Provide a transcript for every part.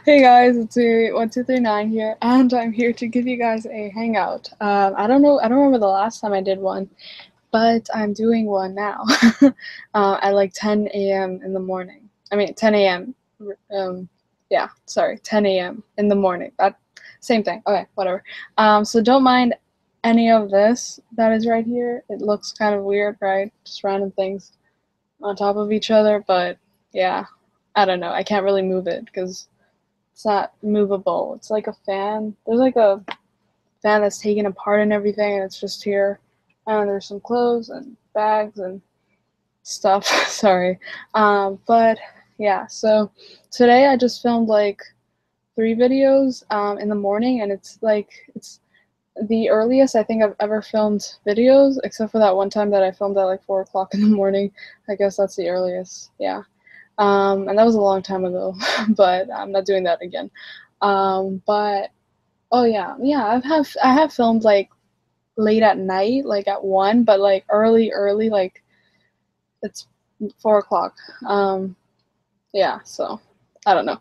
Hey guys, it's me, 1239 here, and I'm here to give you guys a hangout. I don't remember the last time I did one, but I'm doing one now at like 10 a.m. in the morning. I mean, 10 a.m. Yeah, sorry, 10 a.m. in the morning. That same thing. Okay, whatever. So don't mind any of this that is right here. It looks kind of weird, right? Just random things on top of each other, but yeah, I don't know. I can't really move it because it's not movable. It's like a fan. There's like a fan that's taken apart and everything, and it's just here. And there's some clothes and bags and stuff. Sorry. But yeah, so today I just filmed like 3 videos in the morning, and it's the earliest I think I've ever filmed videos, except for that one time that I filmed at like 4 o'clock in the morning. I guess that's the earliest. Yeah. And that was a long time ago, but I'm not doing that again. But oh yeah, I have filmed like late at night, like at 1, but like early, like it's 4 o'clock. Yeah, so I don't know.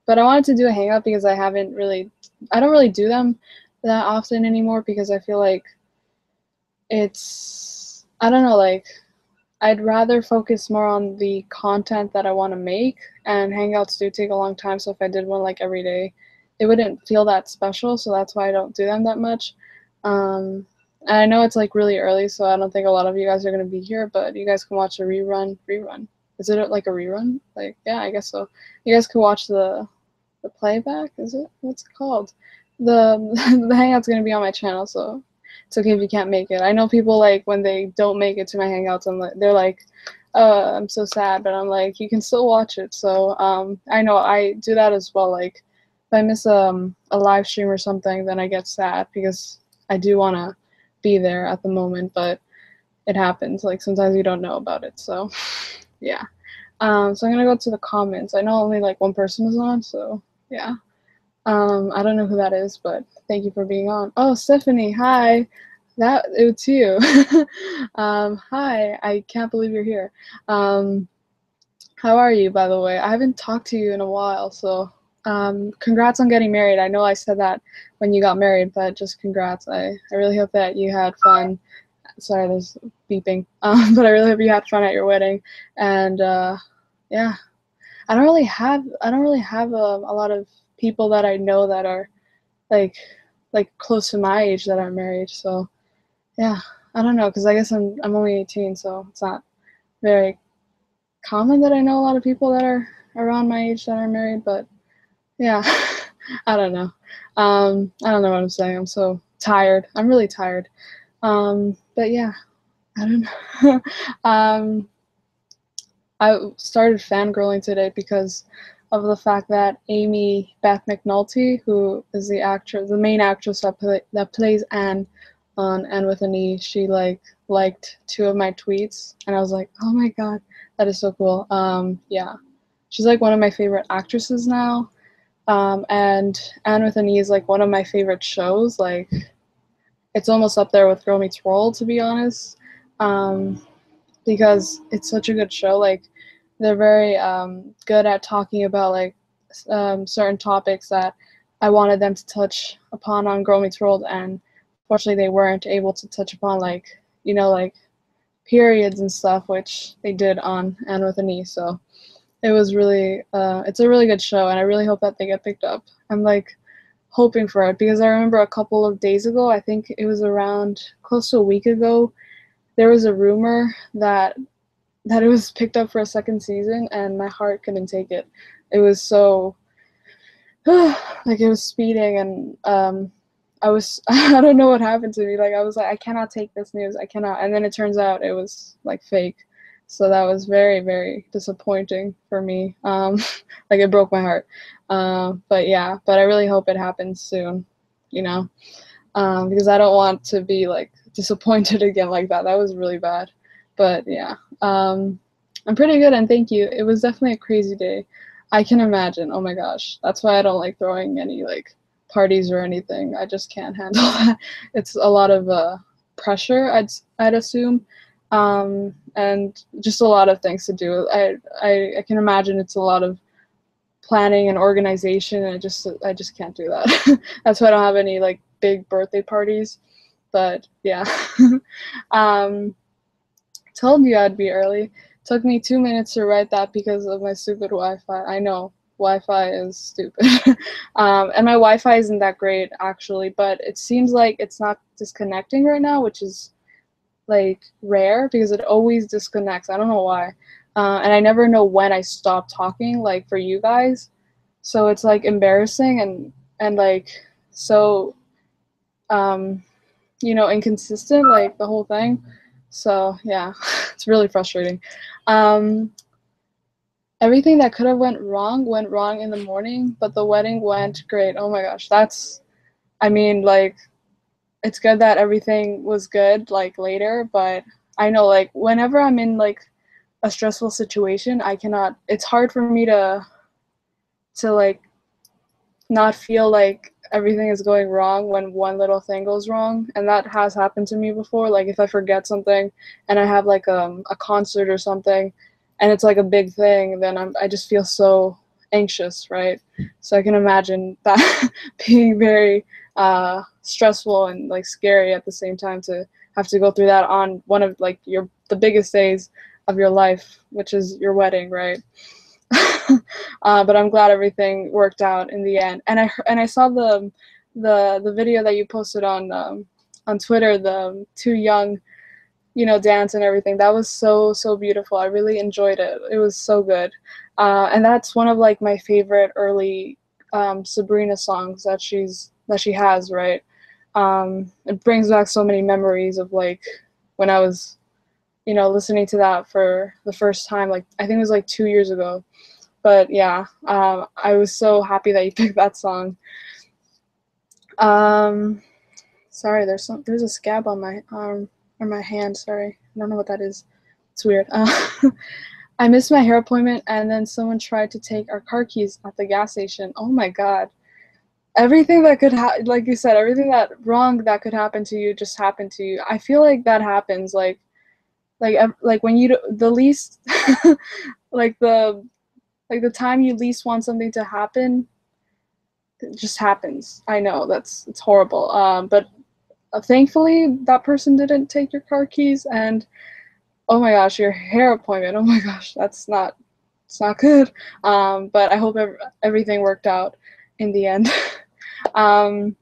But I wanted to do a hangout because I don't really do them that often anymore because I feel like I don't know, like I'd rather focus more on the content that I want to make, and hangouts do take a long time, so if I did one like every day, it wouldn't feel that special, so that's why I don't do them that much. And I know it's like really early, so I don't think a lot of you guys are going to be here, but you guys can watch a rerun. Is it like a rerun? Like, yeah, I guess so. You guys can watch the playback, is it? What's it called? The the hangout's going to be on my channel, so it's okay if you can't make it. I know people like when they don't make it to my hangouts, they're like, I'm so sad, but I'm like, you can still watch it. So I know I do that as well. Like if I miss a live stream or something, then I get sad because I do want to be there at the moment, but it happens. Like sometimes you don't know about it. So yeah. So I'm gonna go to the comments. I know only like one person is on, so yeah. I don't know who that is, but thank you for being on. Oh, Stephanie, hi. It's you. Hi. I can't believe you're here. Um, how are you, by the way? I haven't talked to you in a while, so congrats on getting married. I know I said that when you got married, but just congrats. I really hope that you had fun. Sorry, there's beeping. But I really hope you had fun at your wedding. And yeah, I don't really have a lot of people that I know that are like close to my age that are married. So yeah, I don't know, because I guess I'm only 18, so it's not very common that I know a lot of people that are around my age that are married. But yeah, I don't know. I don't know what I'm saying. I'm so tired. I'm really tired. But yeah, I don't know. I started fangirling today because of the fact that Amy Beth McNulty, who is the main actress that plays Anne on Anne with an E, she liked 2 of my tweets, and I was like, oh my god, that is so cool. Yeah, she's like one of my favorite actresses now, and Anne with an E is like one of my favorite shows. Like, it's almost up there with Girl Meets World, to be honest. Um, because it's such a good show. Like they're very good at talking about like certain topics that I wanted them to touch upon on Girl Meets World, and fortunately they weren't able to touch upon like like periods and stuff, which they did on Anne with an E. So it was really it's a really good show, and I really hope that they get picked up. I'm like hoping for it because I remember a couple of days ago, I think it was around close to a week ago, there was a rumor that it was picked up for a second season, and my heart couldn't take it. It was so like it was speeding, and I was I don't know what happened to me. Like I was like, I cannot take this news. I cannot. And then it turns out it was like fake. So that was very, very disappointing for me. Like it broke my heart. But yeah, but I really hope it happens soon, you know, because I don't want to be like disappointed again like that. That was really bad. But yeah, I'm pretty good, and thank you. It was definitely a crazy day. I can imagine. Oh my gosh, that's why I don't like throwing any like parties or anything. I just can't handle that. It's a lot of pressure, I'd assume, and just a lot of things to do. I can imagine it's a lot of planning and organization, and I just can't do that. That's why I don't have any like big birthday parties. But yeah. Told you I'd be early. Took me 2 minutes to write that because of my stupid Wi-Fi. I know, Wi-Fi is stupid. And my Wi-Fi isn't that great actually, but it seems like it's not disconnecting right now, which is like rare because it always disconnects. I don't know why. And I never know when I stop talking, like for you guys. So it's like embarrassing and like so inconsistent, like the whole thing. So yeah, it's really frustrating. Um, Everything that could have went wrong in the morning, but the wedding went great. Oh my gosh, I mean, like, it's good that everything was good, like, later, but I know, like, whenever I'm in, like, a stressful situation, it's hard for me to, like, not feel like everything is going wrong when one little thing goes wrong, and that has happened to me before. Like if I forget something and I have like a concert or something and it's like a big thing, then I just feel so anxious, right? So I can imagine that being very stressful and like scary at the same time, to have to go through that on one of like the biggest days of your life, which is your wedding, right? But I'm glad everything worked out in the end. And I saw the video that you posted on Twitter, the two young, dance and everything. That was so beautiful. I really enjoyed it. It was so good. And that's one of like my favorite early Sabrina songs that she has, right? It brings back so many memories of like when I was, listening to that for the first time. Like I think it was like 2 years ago. But yeah, I was so happy that you picked that song. Sorry, there's a scab on my arm or my hand. Sorry, I don't know what that is. It's weird. I missed my hair appointment, and then someone tried to take our car keys at the gas station. Oh my god! Everything that could like you said, everything that wrong that could happen to you just happened to you. I feel like that happens like when the least like the time you least want something to happen, it just happens. I know it's horrible. But thankfully that person didn't take your car keys. And oh my gosh, your hair appointment. Oh my gosh, it's not good. But I hope everything worked out in the end. um,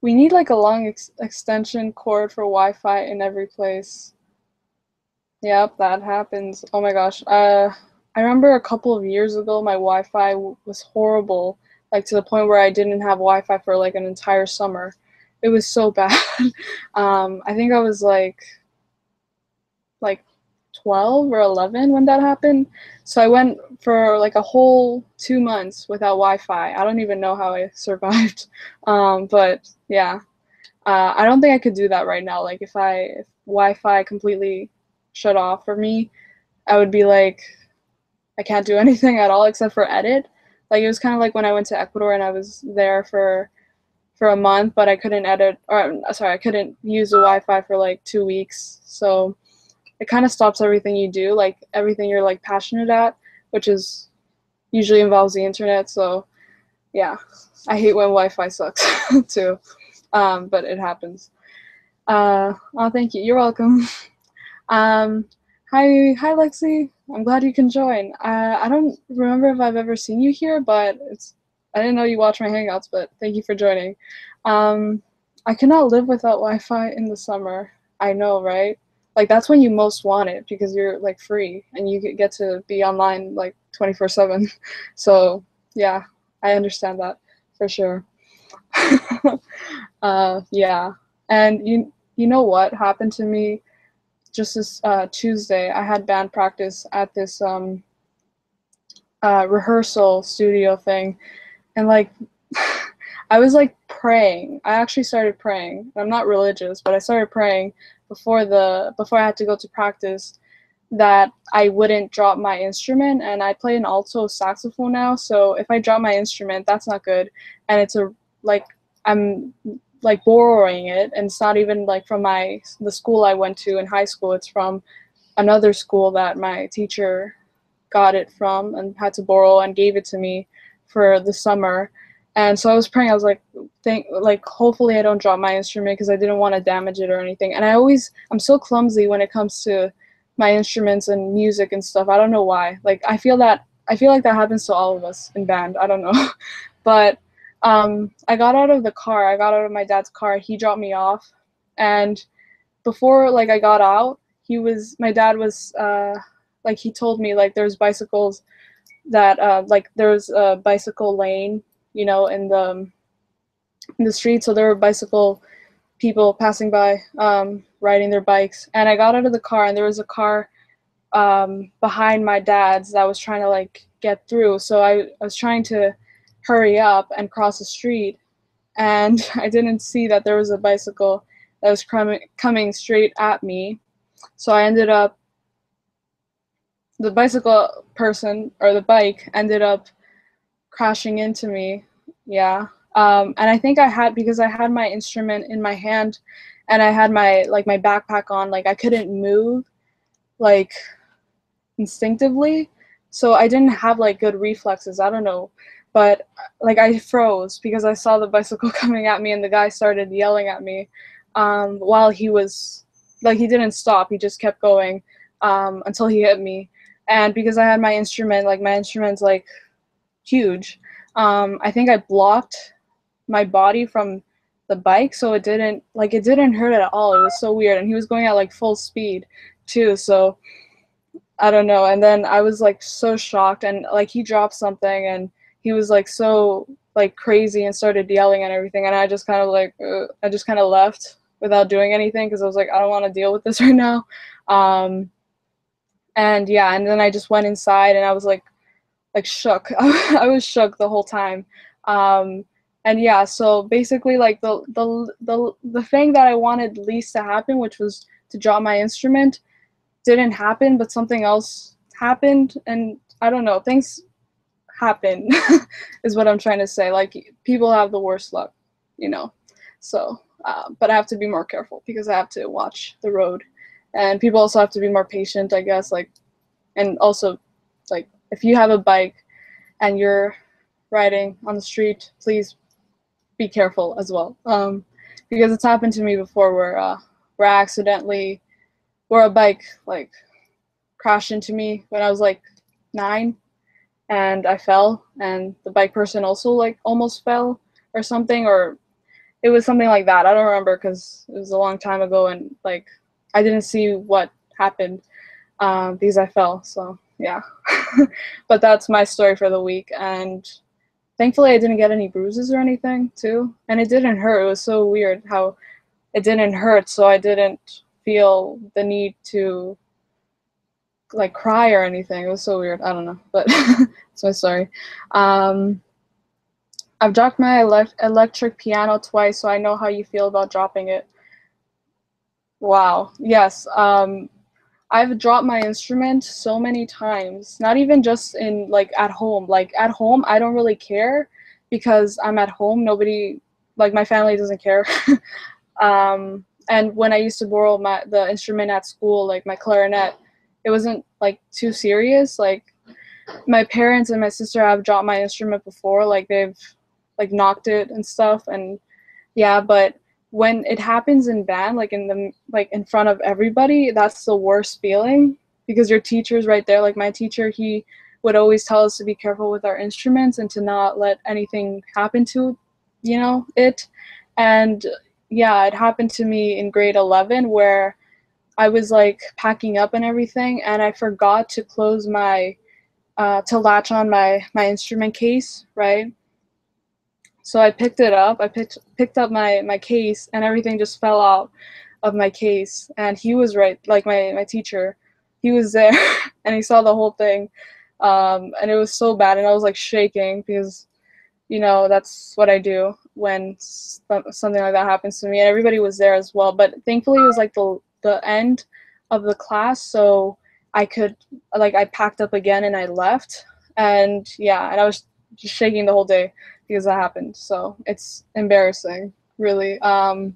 we need like a long extension cord for Wi-Fi in every place. Yep, that happens. Oh my gosh. I remember a couple of years ago, my Wi-Fi was horrible, like to the point where I didn't have Wi-Fi for like an entire summer. It was so bad. I think I was like 12 or 11 when that happened. So I went for like a whole 2 months without Wi-Fi. I don't even know how I survived. But yeah, I don't think I could do that right now. Like if Wi-Fi completely shut off for me, I would be like, I can't do anything at all except for edit. Like it was kind of like when I went to Ecuador and I was there for a month, but I couldn't edit, or sorry, I couldn't use the Wi-Fi for like 2 weeks. So it kind of stops everything you do, like everything you're like passionate at, which is usually involves the internet. So yeah, I hate when Wi-Fi sucks too. But it happens. Oh, thank you. You're welcome. Um, hi, Lexi. I'm glad you can join. I don't remember if I've ever seen you here, but I didn't know you watch my Hangouts, but thank you for joining. I cannot live without Wi-Fi in the summer. I know, right? Like that's when you most want it because you're like free and you get to be online like 24/7. So yeah, I understand that for sure. Yeah, and you know what happened to me just this Tuesday? I had band practice at this rehearsal studio thing, and like I was like praying. I actually started praying. I'm not religious, but I started praying before I had to go to practice that I wouldn't drop my instrument. And I play an alto saxophone now, so if I drop my instrument, that's not good. And it's like I'm like borrowing it, and it's not even like from the school I went to in high school. It's from another school that my teacher got it from and had to borrow and gave it to me for the summer. And so I was praying. I was like, hopefully I don't drop my instrument because I didn't want to damage it or anything. And I'm so clumsy when it comes to my instruments and music and stuff. I don't know why. Like I feel like that happens to all of us in band. I don't know. But I got out of the car. I got out of my dad's car. He dropped me off, and before like I got out, my dad was like he told me like there's bicycles that like there's a bicycle lane, you know, in the street. So there were bicycle people passing by, riding their bikes. And I got out of the car, and there was a car behind my dad's that was trying to like get through. So I was trying to hurry up and cross the street, and I didn't see that there was a bicycle that was coming straight at me. So the bicycle person, or the bike, ended up crashing into me. Yeah. And I think because I had my instrument in my hand and I had my backpack on, like I couldn't move like instinctively. So I didn't have like good reflexes. I don't know. But like I froze because I saw the bicycle coming at me, and the guy started yelling at me while he didn't stop. He just kept going until he hit me. And because I had my instrument, like my instrument's like huge, I think I blocked my body from the bike, so it didn't hurt at all. It was so weird. And he was going at like full speed too, so I don't know. And then I was like so shocked, and like he dropped something, and he was like so like crazy and started yelling and everything, and I just kind of left without doing anything because I was like, I don't want to deal with this right now. And yeah, and then I just went inside, and I was like shook. I was shook the whole time. And yeah, so basically like the thing that I wanted least to happen, which was to drop my instrument, didn't happen, but something else happened. And I don't know, things happen is what I'm trying to say. Like people have the worst luck, you know. So but I have to be more careful because I have to watch the road, and people also have to be more patient, I guess. Like, and also like if you have a bike and you're riding on the street, please be careful as well, because it's happened to me before where a bike like crashed into me when I was like 9, and I fell, and the bike person also like almost fell or something, or it was something like that. I don't remember because it was a long time ago, and like I didn't see what happened because I fell. So yeah. But that's my story for the week, and thankfully I didn't get any bruises or anything too, and it didn't hurt. It was so weird how it didn't hurt, so I didn't feel the need to like cry or anything. It was so weird. I don't know, but that's my story. I've dropped my electric piano twice, so I know how you feel about dropping it. Wow. Yes. I've dropped my instrument so many times, not even just in like at home. Like at home, I don't really care because I'm at home. Nobody, like my family doesn't care. And when I used to borrow the instrument at school, like my clarinet, it wasn't like too serious. Like my parents and my sister have dropped my instrument before, like they've like knocked it and stuff, and yeah, but when it happens in band, like in front of everybody, that's the worst feeling because your teacher's right there. Like my teacher, he would always tell us to be careful with our instruments and to not let anything happen to, it. And yeah, it happened to me in grade 11 where I was like packing up and everything, and I forgot to close to latch on my instrument case, right? So I picked it up. I picked up my case, and everything just fell out of my case. And he was right, like my teacher, he was there, and he saw the whole thing. And it was so bad, and I was like shaking because, that's what I do when something like that happens to me. And everybody was there as well. But thankfully, it was like the end of the class, so I could I packed up again and I left. And yeah, and I was just shaking the whole day because that happened. So it's embarrassing, really. And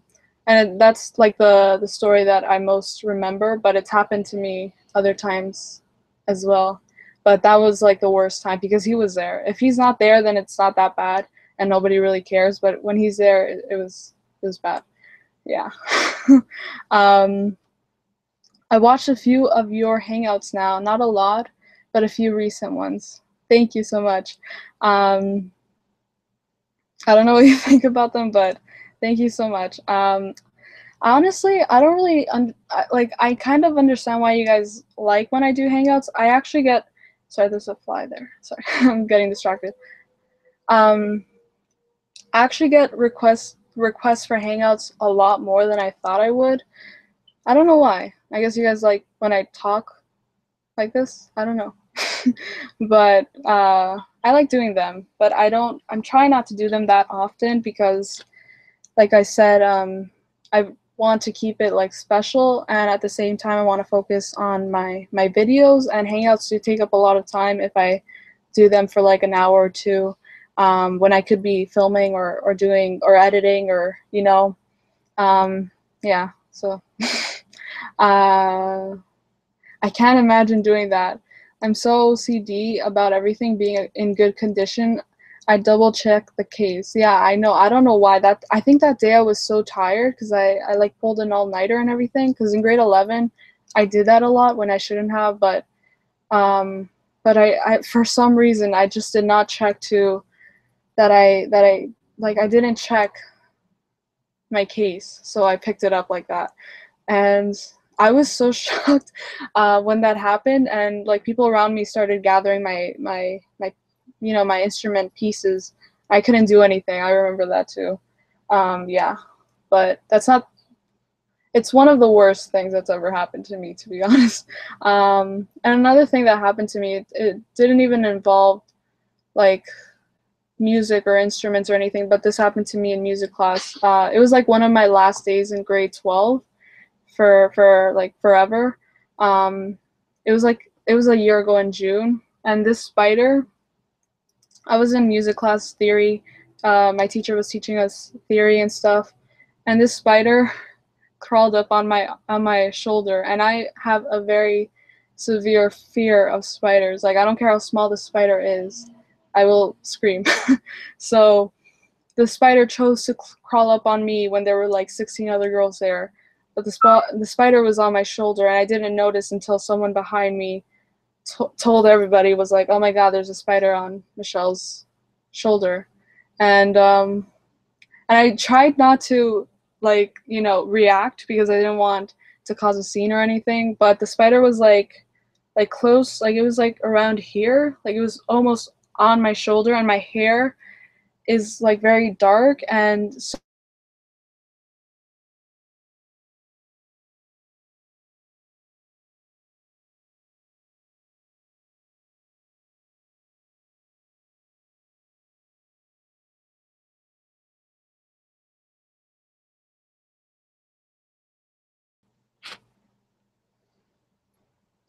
that's like the story that I most remember, but it's happened to me other times as well. But that was like the worst time because he was there. If he's not there, then it's not that bad and nobody really cares. But when he's there, it was bad. Yeah. um, I watched a few of your hangouts now, not a lot, but a few recent ones. Thank you so much. Um, I don't know what you think about them, but thank you so much. Honestly, I don't really like. I kind of understand why you guys like when I do hangouts. I actually get. Sorry, there's a fly there. Sorry, I'm getting distracted. Um, I actually get requests for hangouts a lot more than I thought I would. I don't know why. I guess you guys like when I talk like this. I don't know. But I like doing them, but I'm trying not to do them that often because, like I said, I want to keep it like special, and at the same time I want to focus on my videos, and hangouts do take up a lot of time if I do them for like an hour or two, when I could be filming or doing or editing or yeah, so uh I can't imagine doing that. I'm so OCD about everything being in good condition. I double check the case. Yeah, I know. I don't know why that. I think that day I was so tired because I like pulled an all-nighter and everything. Because in grade 11, I did that a lot when I shouldn't have. Um, but I for some reason I just did not check to that I like I didn't check my case, so I picked it up like that. And I was so shocked when that happened, and like people around me started gathering my instrument pieces. I couldn't do anything. I remember that too. Yeah, but that's not. It's one of the worst things that's ever happened to me, to be honest. And another thing that happened to me, it didn't even involve like music or instruments or anything, but this happened to me in music class. It was like one of my last days in grade 12 for like forever. Um, it was a year ago in June, and this spider. I was in music class theory. My teacher was teaching us theory and stuff, and this spider crawled up on my shoulder, and I have a very severe fear of spiders. Like I don't care how small the spider is, I will scream. So the spider chose to crawl up on me when there were like 16 other girls there. But the spider was on my shoulder, and I didn't notice until someone behind me told everybody, was like, "Oh my God, there's a spider on Michelle's shoulder," and I tried not to react because I didn't want to cause a scene or anything. But the spider was like close, like it was like around here, like it was almost on my shoulder, and my hair is like very dark, and so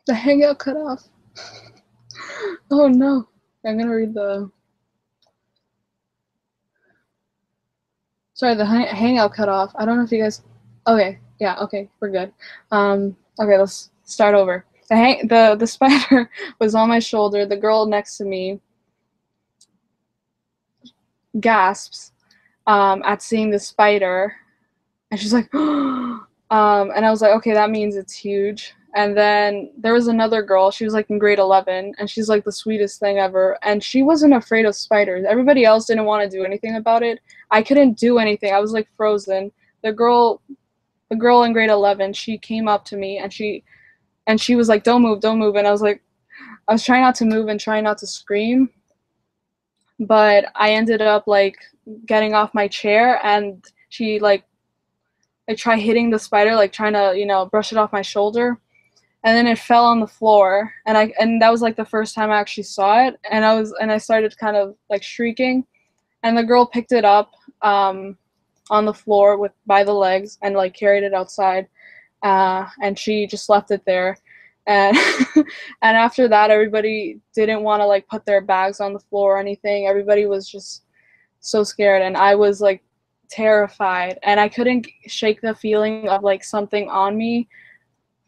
the hangout cut off. Oh no. I'm gonna read the. Sorry, the hangout cut off. I don't know if you guys. Okay, yeah, okay, we're good. Okay, let's start over. The spider was on my shoulder. The girl next to me gasps at seeing the spider, and she's like, and I was like, okay, that means it's huge. And then there was another girl. She was like in grade 11, and she's like the sweetest thing ever. And she wasn't afraid of spiders. Everybody else didn't want to do anything about it. I couldn't do anything. I was like frozen. The girl, the girl in grade 11, she came up to me, and she was like, "Don't move, don't move." And I was like, I was trying not to move and trying not to scream, but I ended up like getting off my chair, and she like try hitting the spider, like trying to brush it off my shoulder, and then it fell on the floor, and that was like the first time I actually saw it, and I started kind of like shrieking, and the girl picked it up on the floor by the legs and like carried it outside, and she just left it there, and and after that everybody didn't want to like put their bags on the floor or anything. Everybody was just so scared, and I was like terrified, and I couldn't shake the feeling of like something on me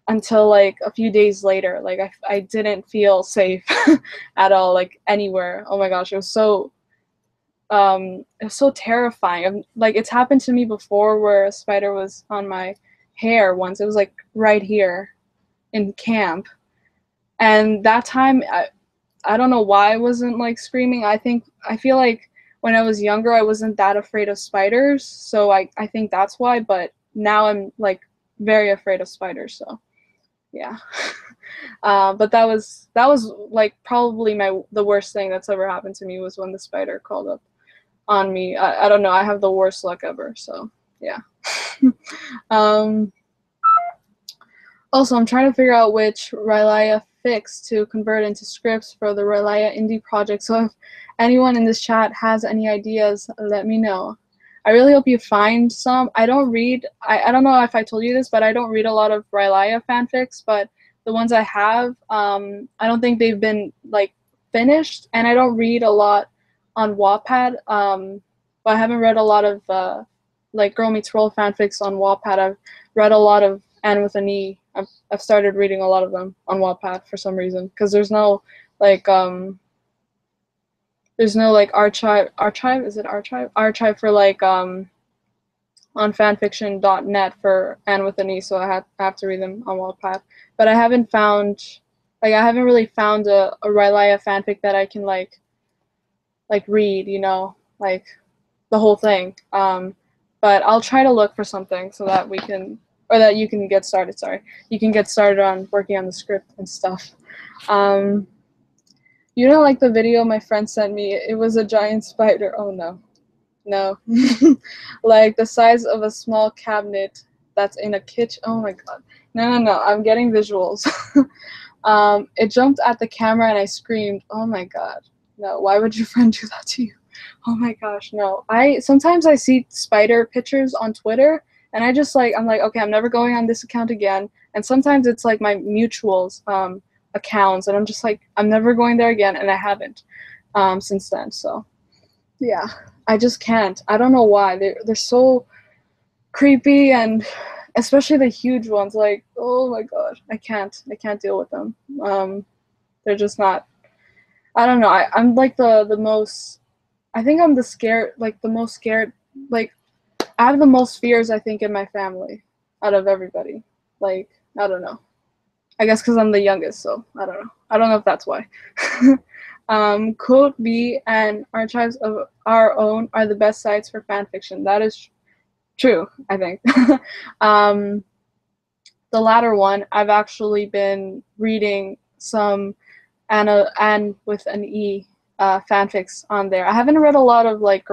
until like a few days later. Like I didn't feel safe at all, like anywhere. Oh my gosh, it was so terrifying. Like it's happened to me before where a spider was on my hair once. It was like right here in camp. And that time I don't know why I wasn't like screaming. I feel like when I was younger I wasn't that afraid of spiders, so I think that's why, but now I'm like very afraid of spiders, so yeah. But that was like probably the worst thing that's ever happened to me was when the spider crawled up on me. I don't know, I have the worst luck ever, so yeah. um Also, I'm trying to figure out which Rylaya fix to convert into scripts for the Rylaya indie project, so if anyone in this chat has any ideas, let me know. I really hope you find some. I don't know if I told you this, but I don't read a lot of Rylaya fanfics, but the ones I have, I don't think they've been, like, finished, and I don't read a lot on Wattpad, but I haven't read a lot of, like, Girl Meets World fanfics on Wattpad. I've read a lot of Anne with an E. I've started reading a lot of them on Wattpad for some reason, because there's no, like, archive, is it archive for, like, on fanfiction.net for Anne with an E, so I have to read them on Wattpad. But I haven't really found a Rylaya fanfic that I can, like read, like, the whole thing. But I'll try to look for something so that that you can get started, you can get started on working on the script and stuff. Like the video my friend sent me, it was a giant spider. Oh no. No. Like the size of a small cabinet that's in a kitchen. Oh my god. No. I'm getting visuals. It jumped at the camera and I screamed. Oh my god. No, why would your friend do that to you? Oh my gosh, no. Sometimes I see spider pictures on Twitter and I'm like, okay, I'm never going on this account again. And sometimes it's like my mutuals accounts and I'm just like, I'm never going there again, and I haven't since then. So yeah, I just can't. I don't know why. They're so creepy, and especially the huge ones, like, oh my gosh, I can't deal with them. They're just not, I don't know. I'm like the most, I think I'm the most scared, like, I have the most fears, I think, in my family out of everybody. Like, I don't know. I guess because I'm the youngest, so I don't know. I don't know if that's why. Quote B and Archives of Our Own are the best sites for fanfiction. That is true, I think. The latter one, I've actually been reading some Anne with an E fanfics on there. I haven't read a lot of, like,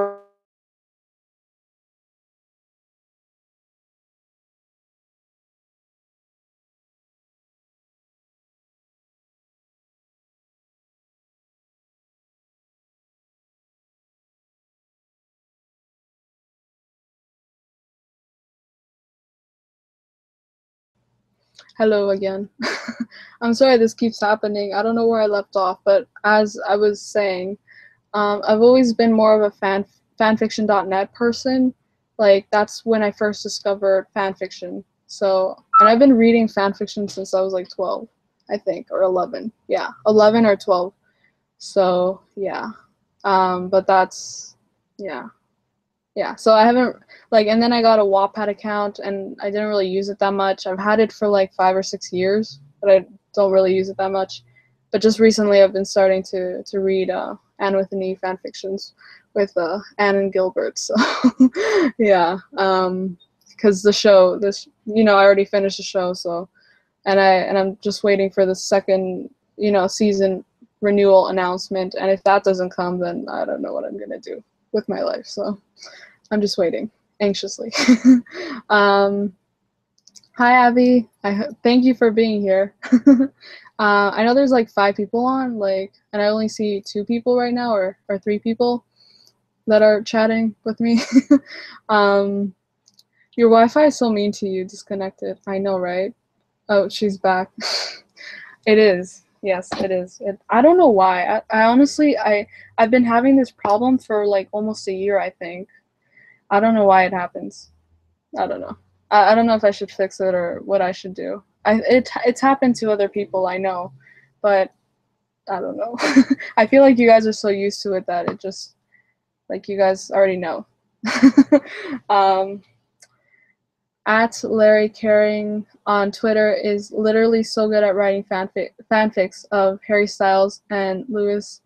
hello again. I'm sorry this keeps happening. I don't know where I left off, but as I was saying, I've always been more of a fanfiction.net person. Like, that's when I first discovered fanfiction. So, and I've been reading fanfiction since I was like 12, I think, or 11. Yeah, 11 or 12. So, yeah. But that's, yeah. Yeah, so I haven't, like, and then I got a Wattpad account, and I didn't really use it that much. I've had it for like 5 or 6 years, but I don't really use it that much. But just recently, I've been starting to read Anne with an E fanfictions with Anne and Gilbert. So yeah, because I already finished the show, so and I'm just waiting for the second season renewal announcement. And if that doesn't come, then I don't know what I'm gonna do with my life. So I'm just waiting anxiously. Hi, Abby. Thank you for being here. I know there's like 5 people on, like, and I only see 2 people right now, or 3 people that are chatting with me. Your Wi-Fi is so mean to you. Disconnected. I know, right? Oh, she's back. It is. Yes, it is. I don't know why. I honestly, I've been having this problem for like almost a year, I think. I don't know why it happens. I don't know. I don't know if I should fix it or what I should do. It's happened to other people, I know, but I don't know. I feel like you guys are so used to it that it just, like, you guys already know. um, at Larry Caring on Twitter is literally so good at writing fanfics of Harry Styles and Louis.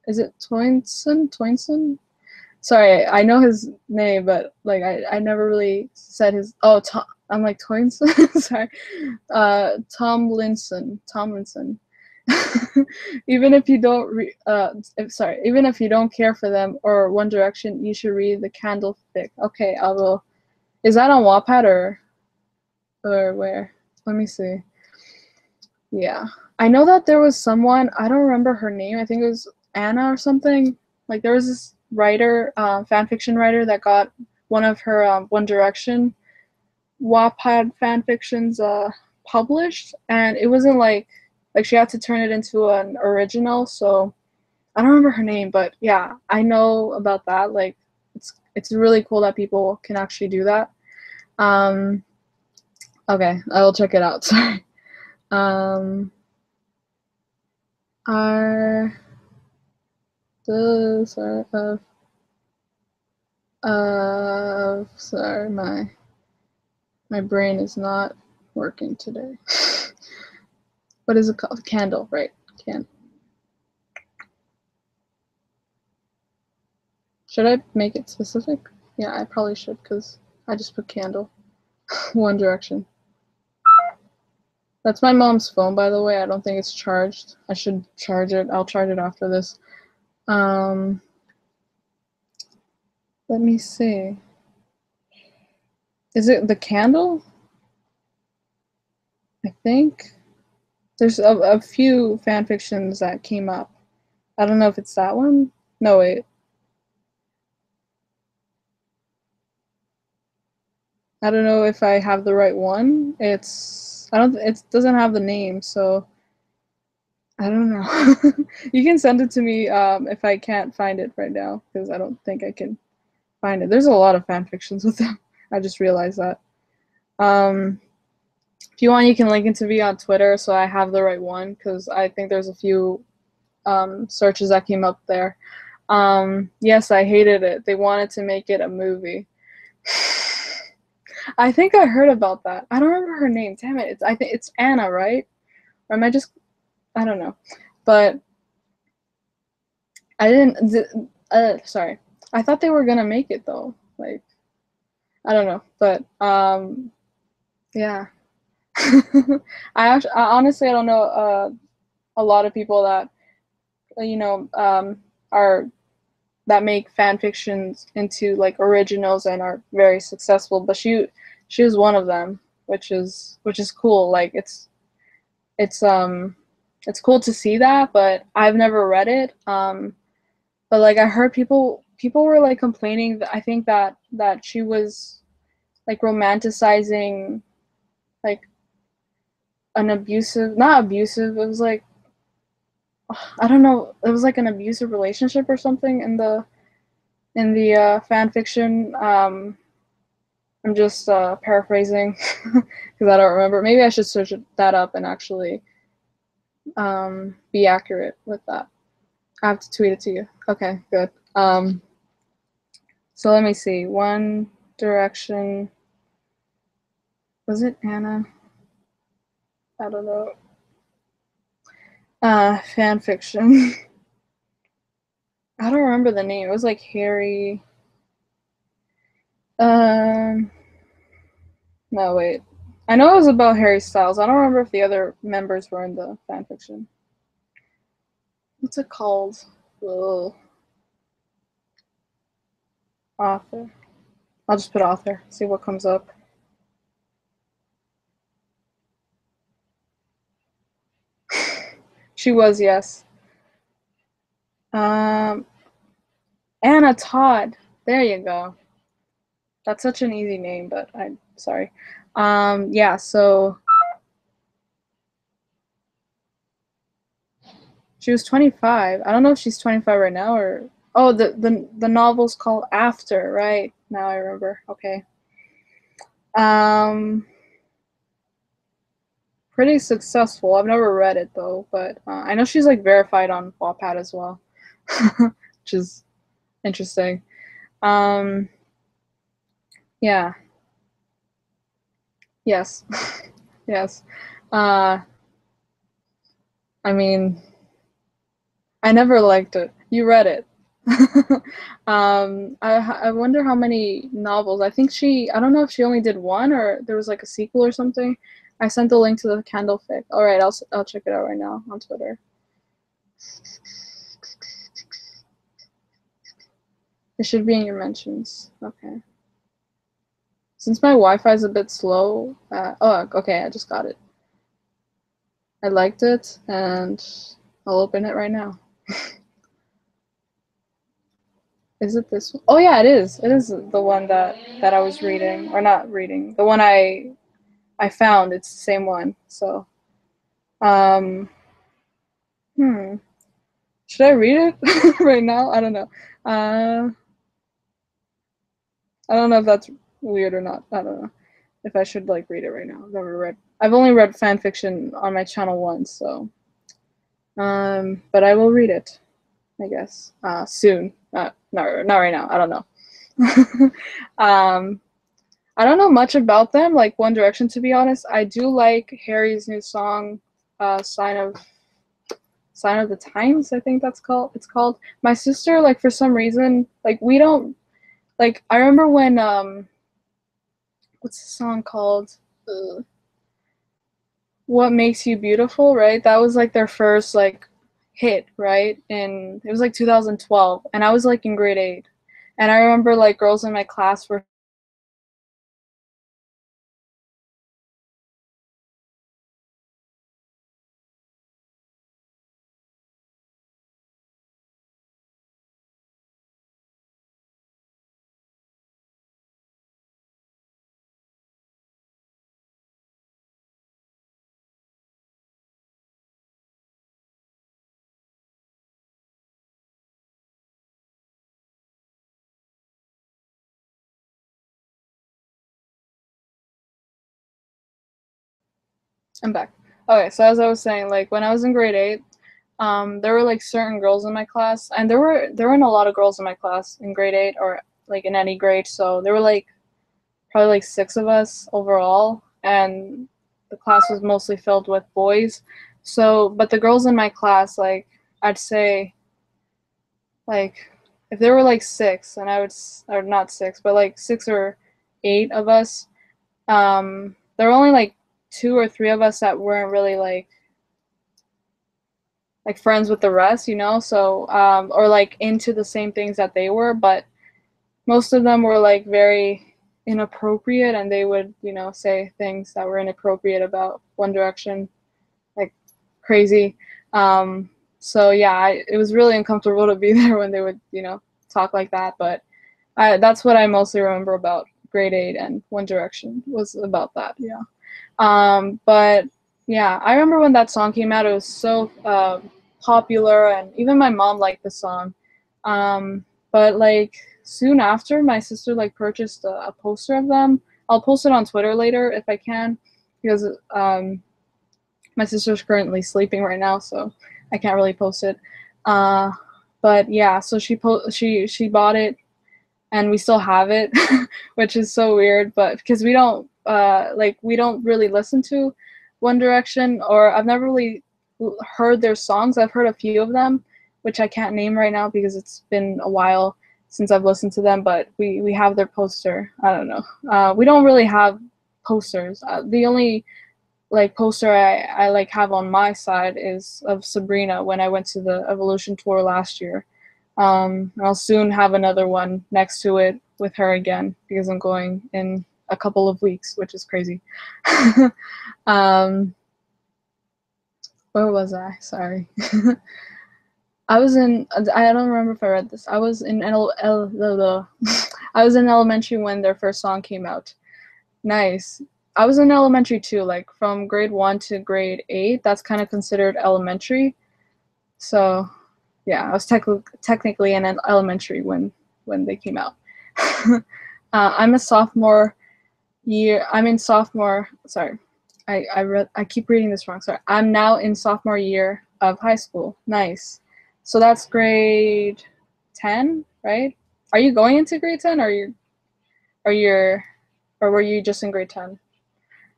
Is it Toynson? Sorry, I know his name, but like I never really said his. Oh, Tom, I'm like Toynson. Sorry, Tomlinson. Even if you don't even if you don't care for them or One Direction, you should read the Candle fic. Okay, I will. Is that on Wattpad or where? Let me see. Yeah, I know that there was someone. I don't remember her name. I think it was Anna or something. Like there was this writer, fan fiction writer that got one of her One Direction Wattpad fan fictions published, and it wasn't like she had to turn it into an original. So I don't remember her name, but yeah, I know about that. Like it's really cool that people can actually do that. Okay, I will check it out. Sorry. Are the sort of sorry, my brain is not working today. What is it called? Candle, right? Should I make it specific? Yeah, I probably should because I just put candle. One Direction. That's my mom's phone, by the way. I don't think it's charged. I should charge it. I'll charge it after this. Let me see. Is it the candle? I think. There's a few fan fictions that came up. I don't know if it's that one. No, wait. I don't know if I have the right one. It doesn't have the name, so I don't know. You can send it to me if I can't find it right now, because I don't think I can find it. There's a lot of fan fictions with them. I just realized that. If you want, you can link it to me on Twitter so I have the right one, because I think there's a few searches that came up there. Yes, I hated it. They wanted to make it a movie. I think I heard about that. I don't remember her name. Damn it. I think it's Anna, right? Or am I just... I don't know. But I didn't... sorry. I thought they were gonna make it, though. Like, I don't know. But, yeah. I honestly, I don't know a lot of people that, you know, that make fan fictions into like originals and are very successful, but she was one of them, which is cool. Like it's cool to see that, but I've never read it. But like I heard people were like complaining that I think that she was like romanticizing like an abusive, not abusive, it was like, I don't know, it was like an abusive relationship or something in the fan fiction. I'm just paraphrasing because I don't remember. Maybe I should search that up and actually be accurate with that. I have to tweet it to you. Okay, good. So let me see. One Direction. Was it Anna? I don't know. Fan fiction. I don't remember the name. It was like Harry. No, wait. I know it was about Harry Styles. I don't remember if the other members were in the fan fiction. What's it called? Ugh. Author. I'll just put author. See what comes up. She was, yes. Anna Todd. There you go. That's such an easy name, but I'm sorry. Yeah, so she was 25. I don't know if she's 25 right now or... Oh, the novel's called After, right? Now I remember. Okay. pretty successful. I've never read it though, but I know she's like verified on Wattpad as well, which is interesting. Um, yeah, yes, yes. Uh, I mean, I never liked it. You read it. I wonder how many novels. I think I don't know if she only did one or there was like a sequel or something. I sent the link to the Kindle fic. All right, I'll check it out right now on Twitter. It should be in your mentions. Okay. Since my Wi-Fi is a bit slow, oh, okay, I just got it. I liked it, and I'll open it right now. Is it this one? Oh yeah, it is. It is the one that I was reading, or not reading. The one I found. It's the same one. So, um, hmm, should I read it right now? I don't know. Uh, I don't know if that's weird or not. I don't know if I should like read it right now. I've only read fan fiction on my channel once, so but I will read it, I guess, soon. Not right now. I don't know. I don't know much about them, like One Direction, to be honest. I do like Harry's new song, Sign of the Times, I think it's called. My sister, like, for some reason, like, we don't, like, I remember when, what's the song called? What Makes You Beautiful, right? That was, like, their first, like, hit, right? And it was, like, 2012, and I was, like, in grade 8. And I remember, like, girls in my class were I'm back. Okay, so as I was saying, like when I was in grade 8, there were like certain girls in my class, and there weren't a lot of girls in my class in grade 8 or like in any grade. So there were like probably like 6 of us overall, and the class was mostly filled with boys. So, but the girls in my class, like I'd say, like if there were like 6, and or not 6, but like 6 or 8 of us, there were only like 2 or 3 of us that weren't really like friends with the rest, you know, so or like into the same things that they were, but most of them were like very inappropriate, and they would, you know, say things that were inappropriate about One Direction, like crazy. So yeah, it was really uncomfortable to be there when they would, you know, talk like that, but that's what I mostly remember about grade 8 and One Direction was about that, yeah. But yeah, I remember when that song came out, it was so popular, and even my mom liked the song. But like soon after, my sister like purchased a poster of them. I'll post it on Twitter later if I can, because my sister's currently sleeping right now, so I can't really post it. Uh, but yeah, so she bought it, and we still have it, which is so weird. But because we don't really listen to One Direction, or I've never really heard their songs. I've heard a few of them, which I can't name right now because it's been a while since I've listened to them. But we have their poster. I don't know. We don't really have posters. The only like poster I like have on my side is of Sabrina when I went to the Evolution tour last year. I'll soon have another one next to it with her again because I'm going in a couple of weeks, which is crazy. um, where was I? Sorry. I was in. I don't remember if I read this. I was in I was in elementary when their first song came out. Nice. I was in elementary too, like from grade 1 to grade 8. That's kind of considered elementary. So yeah, I was technically in an elementary when they came out. I'm a sophomore year. I'm in sophomore. Sorry, I keep reading this wrong. Sorry. I'm now in sophomore year of high school. Nice. So that's grade 10, right? Are you going into grade 10, or were you just in grade 10?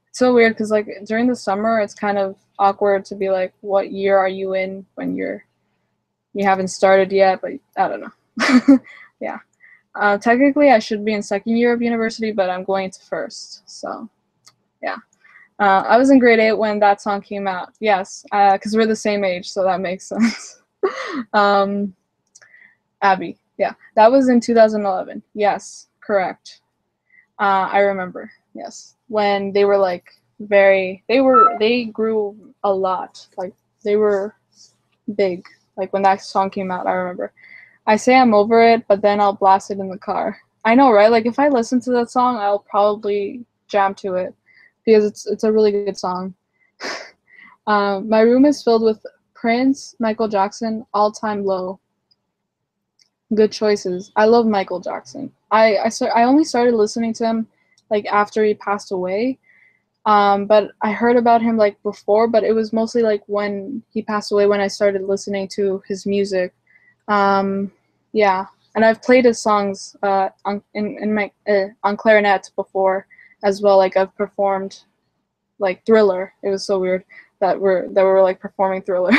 It's so weird because like during the summer it's kind of awkward to be like, what year are you in when you haven't started yet, but I don't know. Yeah. Technically I should be in second year of university, but I'm going into first. So yeah. I was in grade 8 when that song came out. Yes, because we're the same age, so that makes sense. um, Abby, yeah, that was in 2011. Yes, correct. I remember. Yes, when they were like they grew a lot. Like they were big. Like when that song came out, I remember. I say I'm over it, but then I'll blast it in the car. I know, right? Like if I listen to that song, I'll probably jam to it because it's a really good song. My room is filled with Prince, Michael Jackson, all time low. Good choices. I love Michael Jackson. I only started listening to him like after he passed away. But I heard about him like before, but it was mostly like when he passed away when I started listening to his music. Um, yeah, and I've played his songs in my on clarinet before as well. Like I've performed like Thriller. It was so weird that we're like performing Thriller.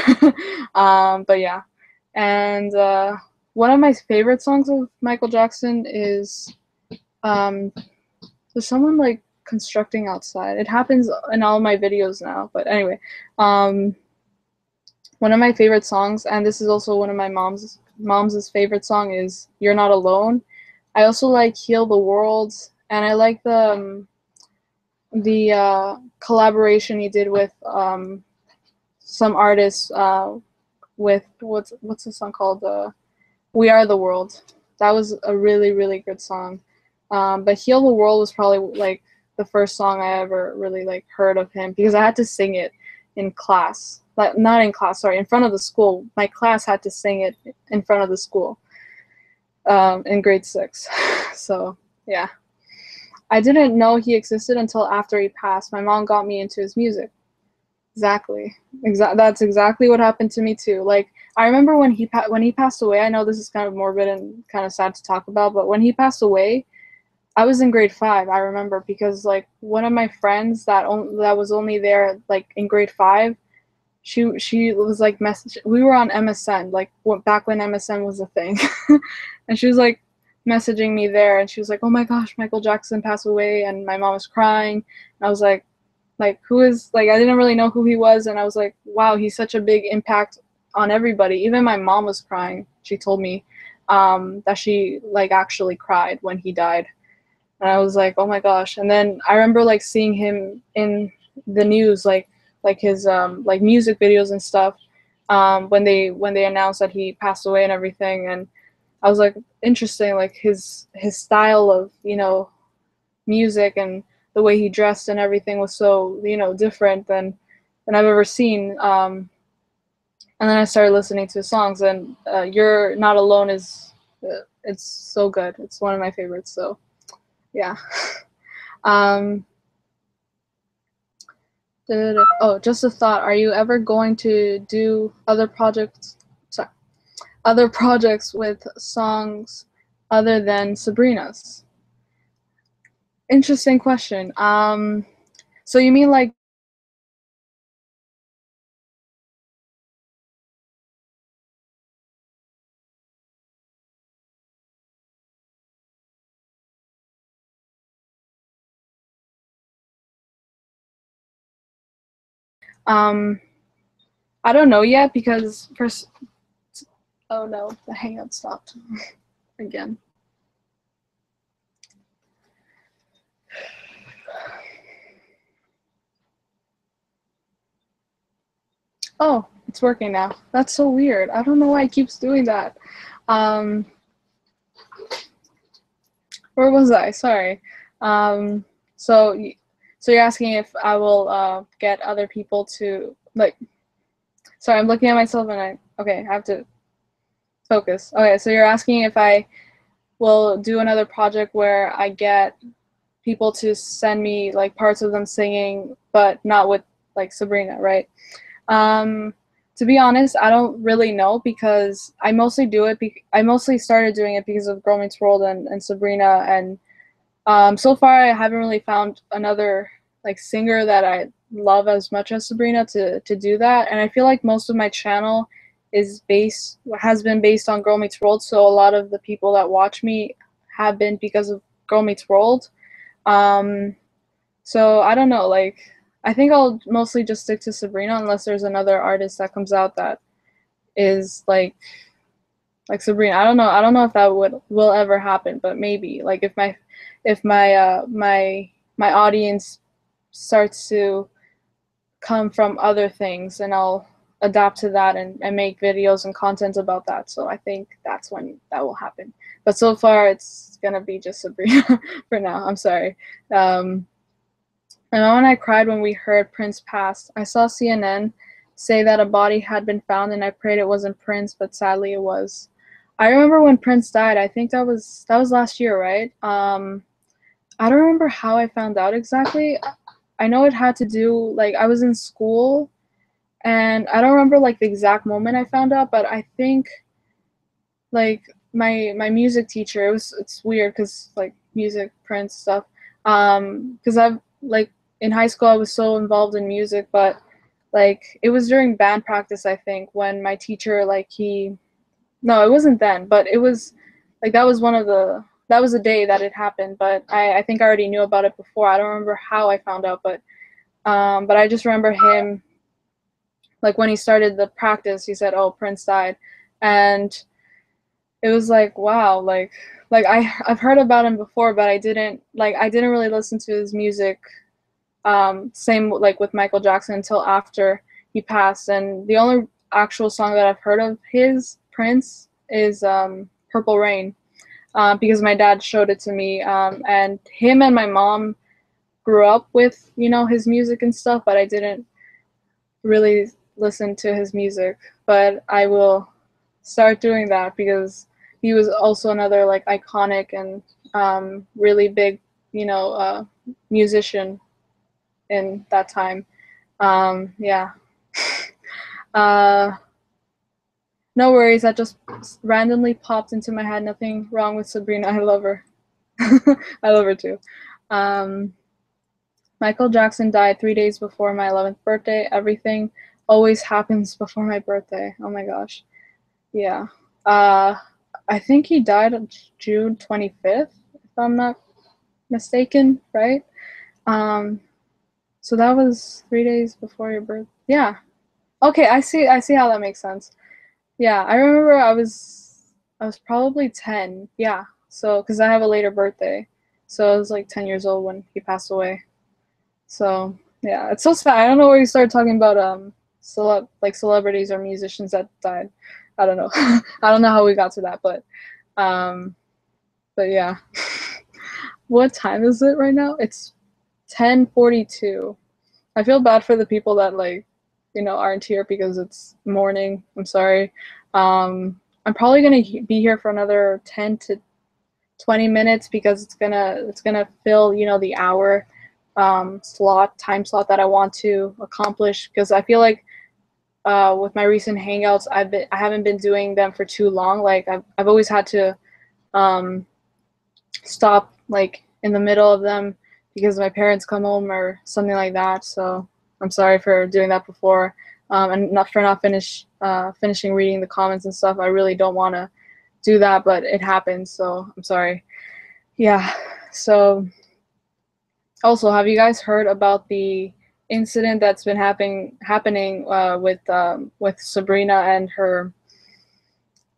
But yeah, and one of my favorite songs of Michael Jackson is um, there's someone like constructing outside. It happens in all my videos now. But anyway, um, one of my favorite songs, and this is also one of my mom's favorite song, is "You're Not Alone." I also like "Heal the World," and I like the collaboration he did with some artists with what's the song called? "We Are the World." That was a really really good song. But "Heal the World" was probably like the first song I ever really like heard of him because I had to sing it in class. Like not in class, sorry, in front of the school. My class had to sing it in front of the school in grade 6. So yeah. I didn't know he existed until after he passed. My mom got me into his music. Exactly. That's exactly what happened to me too. Like I remember when he passed away. I know this is kind of morbid and kind of sad to talk about, but when he passed away, I was in grade 5. I remember because like one of my friends that was only there like in grade 5, she was like we were on MSN like back when MSN was a thing, and she was like messaging me there, and she was like, "Oh my gosh, Michael Jackson passed away," and my mom was crying. And I was like who is like I didn't really know who he was, and I was like, wow, he's such a big impact on everybody. Even my mom was crying. She told me that she like actually cried when he died, and I was like, oh my gosh. And then I remember like seeing him in the news, like his like music videos and stuff, when they announced that he passed away and everything. And I was like, interesting, like his style of music and the way he dressed and everything was so different than I've ever seen. And then I started listening to his songs, and "You're Not Alone" is it's so good. It's one of my favorites. So yeah. um, oh, just a thought. Are you ever going to do other projects? Sorry, other projects with songs other than Sabrina's? Interesting question. So you mean like um I don't know yet because first. Oh no, the Hangout stopped again. Oh, it's working now. That's so weird. I don't know why it keeps doing that. Um, where was I? Sorry. Um, so, so you're asking if I will get other people to like. Sorry, I'm looking at myself and okay, I have to focus. Okay, so you're asking if I will do another project where I get people to send me like parts of them singing but not with like Sabrina, right? Um, to be honest, I don't really know because I mostly do it. I mostly started doing it because of Girl Meets World and Sabrina, and so far I haven't really found another like singer that I love as much as Sabrina to do that. And I feel like most of my channel has been based on Girl Meets World, so a lot of the people that watch me have been because of Girl Meets World. Um, so I don't know, like I think I'll mostly just stick to Sabrina unless there's another artist that comes out that is like Sabrina. I don't know. I don't know if that will ever happen, but maybe. Like if my audience starts to come from other things, and I'll adapt to that and make videos and content about that. So I think that's when that will happen. But so far it's gonna be just Sabrina for now. I'm sorry. And when I cried when we heard Prince passed, I saw CNN say that a body had been found, and I prayed it wasn't Prince, but sadly it was. I remember when Prince died. I think that was last year, right? I don't remember how I found out exactly. I know it had to do like I was in school, and I don't remember like the exact moment I found out, but I think like my music teacher. It's weird because like music, Prince stuff. Because I've like in high school I was so involved in music, but like it was during band practice I think when my teacher like he no, it wasn't then, but it was like that was the day that it happened, but I think I already knew about it before. I don't remember how I found out, but I just remember him like when he started the practice, he said, "Oh, Prince died," and it was like wow, like I've heard about him before, but I didn't really listen to his music. Same like with Michael Jackson until after he passed, and the only actual song that I've heard of his Prince is Purple Rain, because my dad showed it to me, and him and my mom grew up with his music and stuff, but I didn't really listen to his music. But I will start doing that because he was also another like iconic and really big musician in that time. Yeah. uh, no worries, that just randomly popped into my head. Nothing wrong with Sabrina. I love her. I love her too. Um, Michael Jackson died 3 days before my 11th birthday. Everything always happens before my birthday. Oh my gosh. Yeah. Uh, I think he died on June 25th, if I'm not mistaken, right? Um, so that was 3 days before your birth. Yeah. Okay, I see how that makes sense. Yeah, I remember I was probably 10. Yeah. So cuz I have a later birthday. So I was like 10 years old when he passed away. So, yeah, it's so sad. I don't know where you started talking about celebrities or musicians that died. I don't know. I don't know how we got to that, um but yeah. What time is it right now? It's 10:42. I feel bad for the people that aren't here because it's morning. I'm sorry. I'm probably gonna be here for another 10 to 20 minutes because it's gonna fill the hour time slot that I want to accomplish, because I feel like with my recent hangouts I haven't been doing them for too long. Like I've always had to um, stop like in the middle of them because my parents come home or something like that. So I'm sorry for doing that before, and not finishing reading the comments and stuff. I really don't want to do that, but it happens. So I'm sorry. Yeah. So also, have you guys heard about the incident that's been happening with Sabrina and her?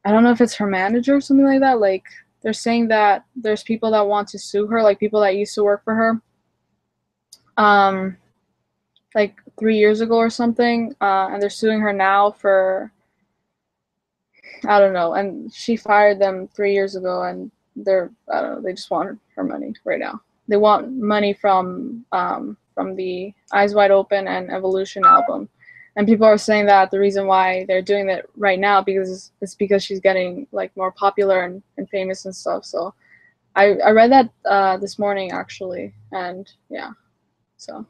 I don't know if it's her manager or something like that. Like they're saying that there's people that want to sue her, like people that used to work for her, um, like 3 years ago or something, and they're suing her now for I don't know. And she fired them 3 years ago, and I don't know. They just want her money right now. They want money from the Eyes Wide Open and Evolution album, and people are saying that the reason why they're doing that right now because it's because she's getting like more popular and famous and stuff. So I read that this morning actually, and yeah. So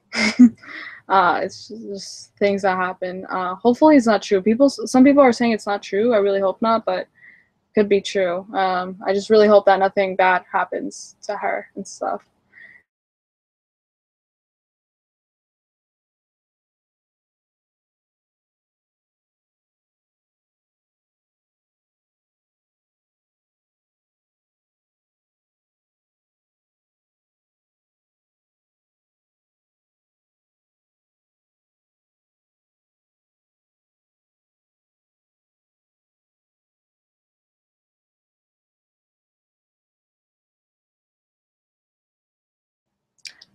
it's just things that happen. Hopefully it's not true. Some people are saying it's not true. I really hope not, but could be true. I just really hope that nothing bad happens to her and stuff.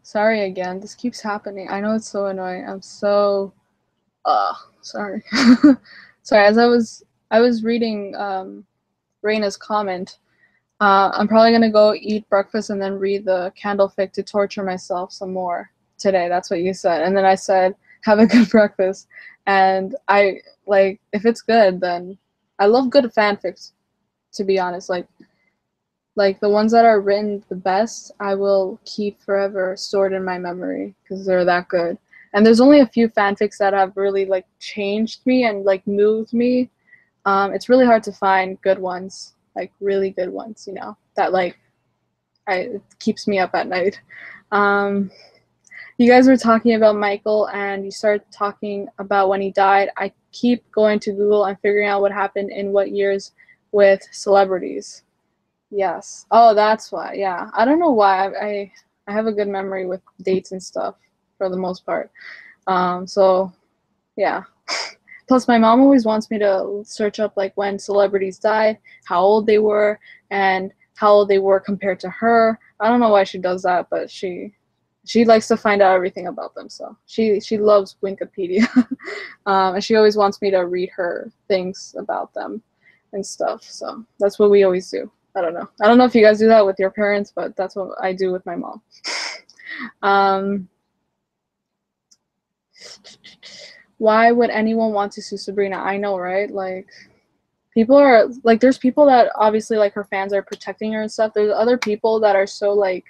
Sorry again. This keeps happening. I know it's so annoying. I'm so sorry. Sorry, as I was reading Reina's comment. I'm probably gonna go eat breakfast and then read the candlefic to torture myself some more today. That's what you said. And then I said, have a good breakfast. And I like if it's good, then I love good fanfics, to be honest. Like the ones that are written the best, I will keep forever stored in my memory because they're that good. And there's only a few fanfics that have really like changed me and like moved me. It's really hard to find good ones, like really good ones, that like it keeps me up at night. Um, you guys were talking about Michael and you started talking about when he died. I keep going to Google and figuring out what happened in what years with celebrities. Yes. Oh, that's why. Yeah. I don't know why. I have a good memory with dates and stuff for the most part. So yeah. Plus, my mom always wants me to search up like when celebrities died, how old they were, and how old they were compared to her. I don't know why she does that, but she likes to find out everything about them. So she loves Wikipedia, and she always wants me to read her things about them and stuff. So that's what we always do. I don't know. I don't know if you guys do that with your parents, but that's what I do with my mom. Um, why would anyone want to sue Sabrina? I know, right? Like, people are like, there's people that obviously like her fans are protecting her and stuff. There's other people that are so like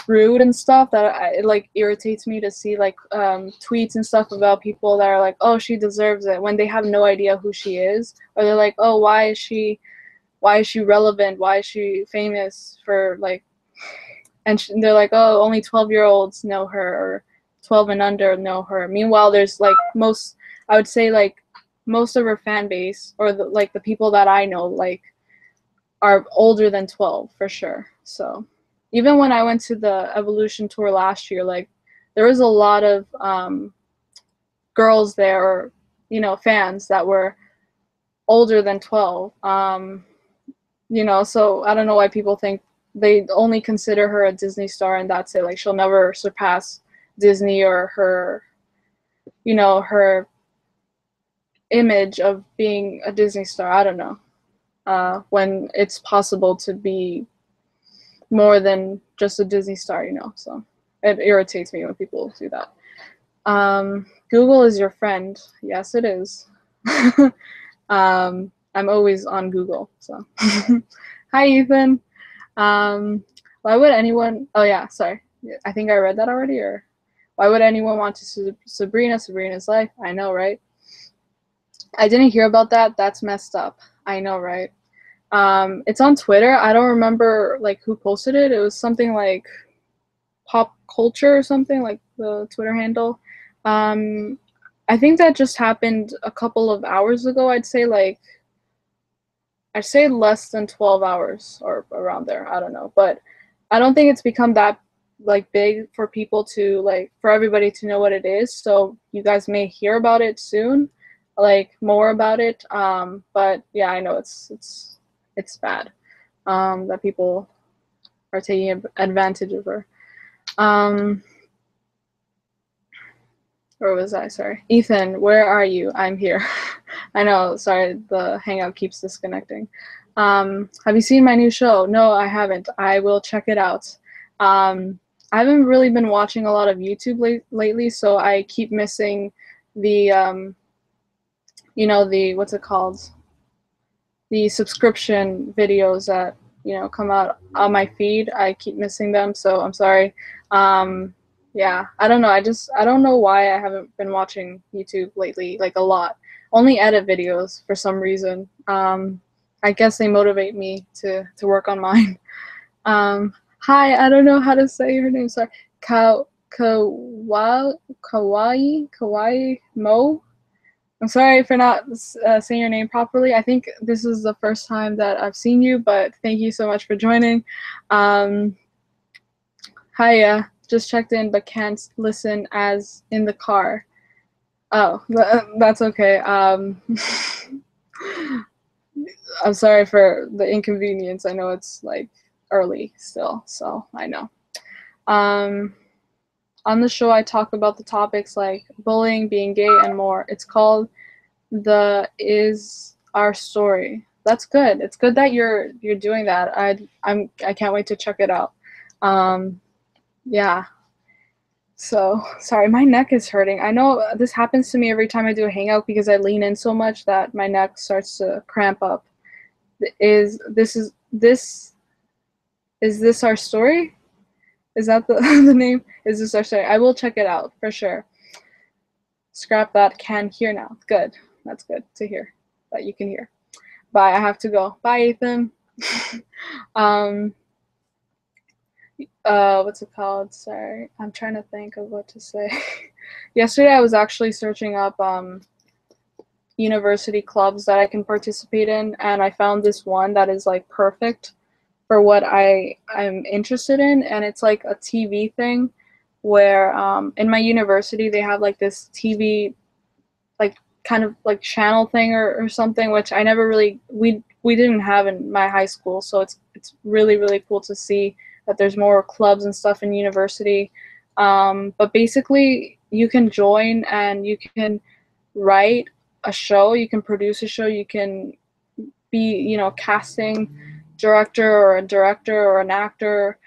rude and stuff that it like irritates me to see like tweets and stuff about people that are like, oh, she deserves it, when they have no idea who she is, or they're like, oh, why is she relevant? Why is she famous for like, and they're like, oh, only 12-year-olds know her, or 12 and under know her. Meanwhile, there's like I would say like most of her fan base, or like the people that I know, like are older than 12 for sure. So even when I went to the Evolution tour last year, like there was a lot of girls there, or fans that were older than 12. So I don't know why people think they only consider her a Disney star and that's it. Like she'll never surpass Disney or her image of being a Disney star. I don't know. When it's possible to be more than just a Disney star. So it irritates me when people do that. Google is your friend. Yes, it is. I'm always on Google. So, hi, Ethan. Why would anyone? Oh yeah, sorry. I think I read that already. Or why would anyone want to sue Sabrina's life? I know, right? I didn't hear about that. That's messed up. I know, right? It's on Twitter. I don't remember like who posted it. It was something like pop culture or something, like the Twitter handle. I think that just happened a couple of hours ago. I'd say less than 12 hours or around there. I don't know, but I don't think it's become that like big for people to like, for everybody to know what it is. So you guys may hear about it soon, like more about it. But yeah, I know it's bad, that people are taking advantage of her. Where was I? Sorry. Ethan, where are you? I'm here. I know, sorry, the Hangout keeps disconnecting. Have you seen my new show? No, I haven't. I will check it out. I haven't really been watching a lot of YouTube lately, so I keep missing the, what's it called? The subscription videos that, come out on my feed. I keep missing them, so I'm sorry. yeah, I don't know. I don't know why I haven't been watching YouTube lately, like a lot. Only edit videos for some reason. I guess they motivate me to work on mine. Hi, I don't know how to say your name. Sorry, Kawaii Mo. I'm sorry for not saying your name properly. I think this is the first time that I've seen you, but thank you so much for joining. Um, Hiya, just checked in but can't listen as in the car. Oh, that's okay. I'm sorry for the inconvenience. I know it's like early still, so I know. Um, on the show, I talk about the topics like bullying, being gay, and more. It's called the Is Our Story. That's good. It's good that you're doing that. I can't wait to check it out. Um, yeah. So, sorry, my neck is hurting. I know this happens to me every time I do a hangout because I lean in so much that my neck starts to cramp up. Is this our story? Is that the the name? Is this our story? I will check it out for sure. Scrap that, can hear now. Good. That's good to hear that you can hear. Bye. I have to go. Bye, Ethan. um what's it called? Sorry. I'm trying to think of what to say. Yesterday I was actually searching up university clubs that I can participate in, and I found this one that is like perfect for what I'm interested in, and it's like a TV thing where in my university they have like this TV like kind of like channel thing or something, which I never really we didn't have in my high school, so it's really cool to see that there's more clubs and stuff in university. But basically you can join and you can write a show, you can produce a show, you can be, casting director or a director or an actor,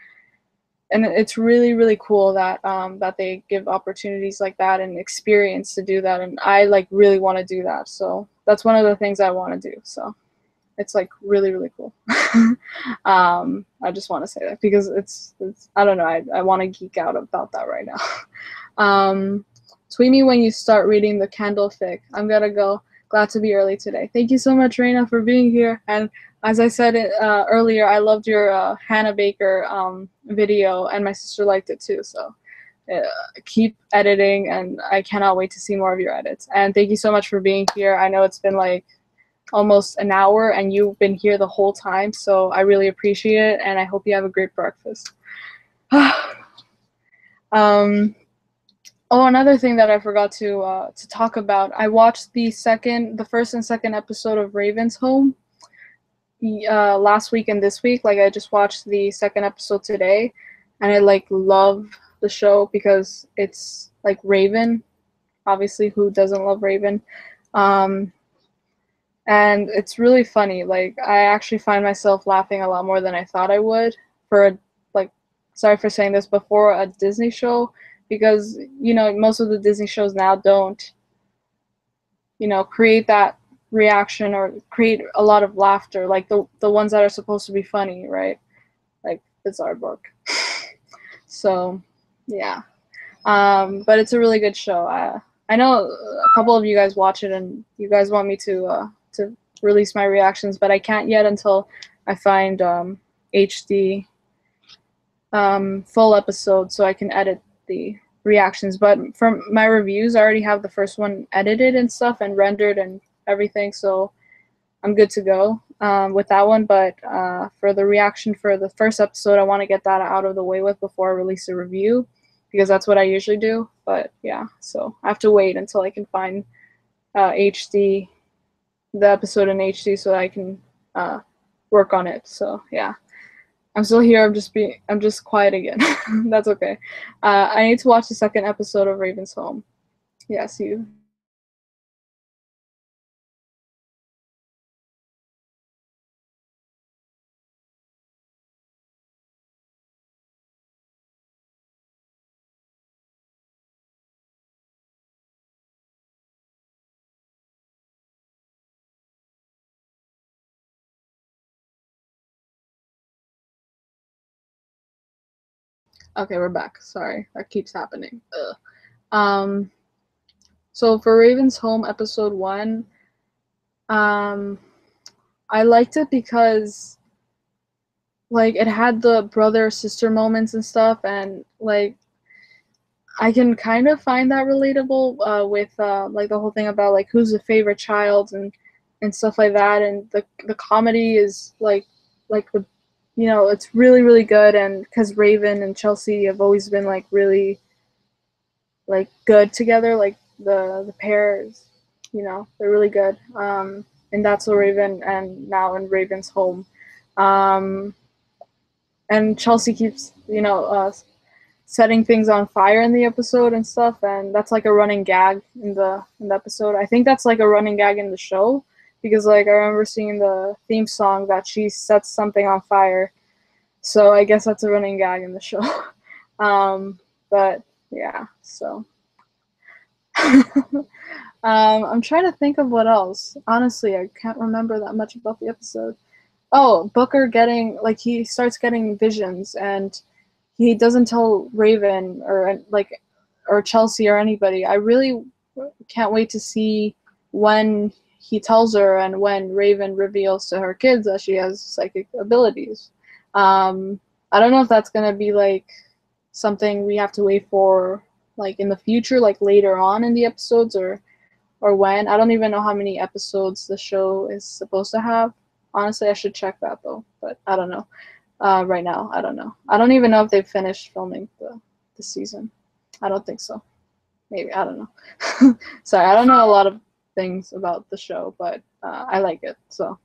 and it's really cool that that they give opportunities like that and experience to do that, and I like really want to do that, so that's one of the things I want to do. So it's like really cool. I just want to say that because it's I don't know, I want to geek out about that right now. Tweet me when you start reading the Candle fic. I'm gonna go. Glad to be early today. Thank you so much, Raina, for being here. And as I said earlier, I loved your Hannah Baker video, and my sister liked it too. So uh, keep editing, and I cannot wait to see more of your edits. And thank you so much for being here. I know it's been like almost an hour, and you've been here the whole time, so I really appreciate it, and I hope you have a great breakfast. um, Oh, another thing that I forgot to talk about. I watched the first and second episode of Raven's Home last week and this week. Like I just watched the second episode today, and I like love the show because it's like Raven. Obviously, who doesn't love Raven? Um, and it's really funny. Like I actually find myself laughing a lot more than I thought I would for a, like, sorry for saying this, before a Disney show, because most of the Disney shows now don't create that reaction or create a lot of laughter like the ones that are supposed to be funny, right? Like Bizarre Book. So yeah, but it's a really good show. I know a couple of you guys watch it and you guys want me to release my reactions, but I can't yet until I find HD full episode so I can edit the reactions. But from my reviews, I already have the first one edited and stuff and rendered and everything, so I'm good to go with that one. But for the reaction for the first episode, I want to get that out of the way with before I release a review, because that's what I usually do. But yeah, so I have to wait until I can find HD, the episode in HD, so I can work on it. So yeah, I'm still here. I'm just quiet again. That's okay. I need to watch the second episode of Raven's Home. Yeah, see you. Okay, we're back. Sorry, that keeps happening. Ugh. Um, so for Raven's Home episode 1, um, I liked it because like it had the brother sister moments and stuff, and like I can kind of find that relatable with like the whole thing about like who's the favorite child and stuff like that, and the comedy is like the it's really good, and because Raven and Chelsea have always been like really like good together, like the pair is, they're really good. And that's So Raven and now in Raven's Home. Um, and Chelsea keeps, setting things on fire in the episode and stuff, and that's like a running gag in the episode. I think that's like a running gag in the show because like I remember seeing the theme song that she sets something on fire. So I guess that's a running gag in the show. But yeah, so I'm trying to think of what else. Honestly, I can't remember that much about the episode. Oh, Booker getting like he starts getting visions, and he doesn't tell Raven or Chelsea or anybody. I really can't wait to see when he tells her and when Raven reveals to her kids that she has psychic abilities. Um, I don't know if that's gonna be like something we have to wait for like in the future, like later on in the episodes, or when. I don't even know how many episodes the show is supposed to have. Honestly, I should check that though, but I don't know. Right now, I don't know. I don't even know if they've finished filming the season. I don't think so. Maybe, I don't know. Sorry, I don't know a lot of things about the show, but I like it. So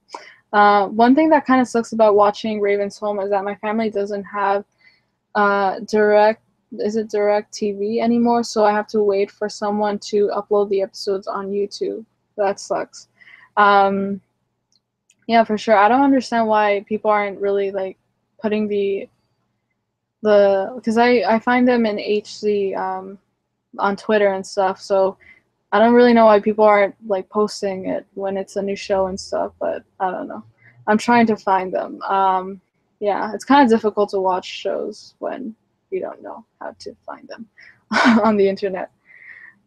one thing that kind of sucks about watching Raven's Home is that my family doesn't have direct TV anymore, so I have to wait for someone to upload the episodes on YouTube. That sucks. Um, yeah, for sure. I don't understand why people aren't really like putting the because I find them in HC on Twitter and stuff, so I don't really know why people aren't like posting it when it's a new show and stuff, but I don't know. I'm trying to find them. Yeah, it's kind of difficult to watch shows when you don't know how to find them on the internet.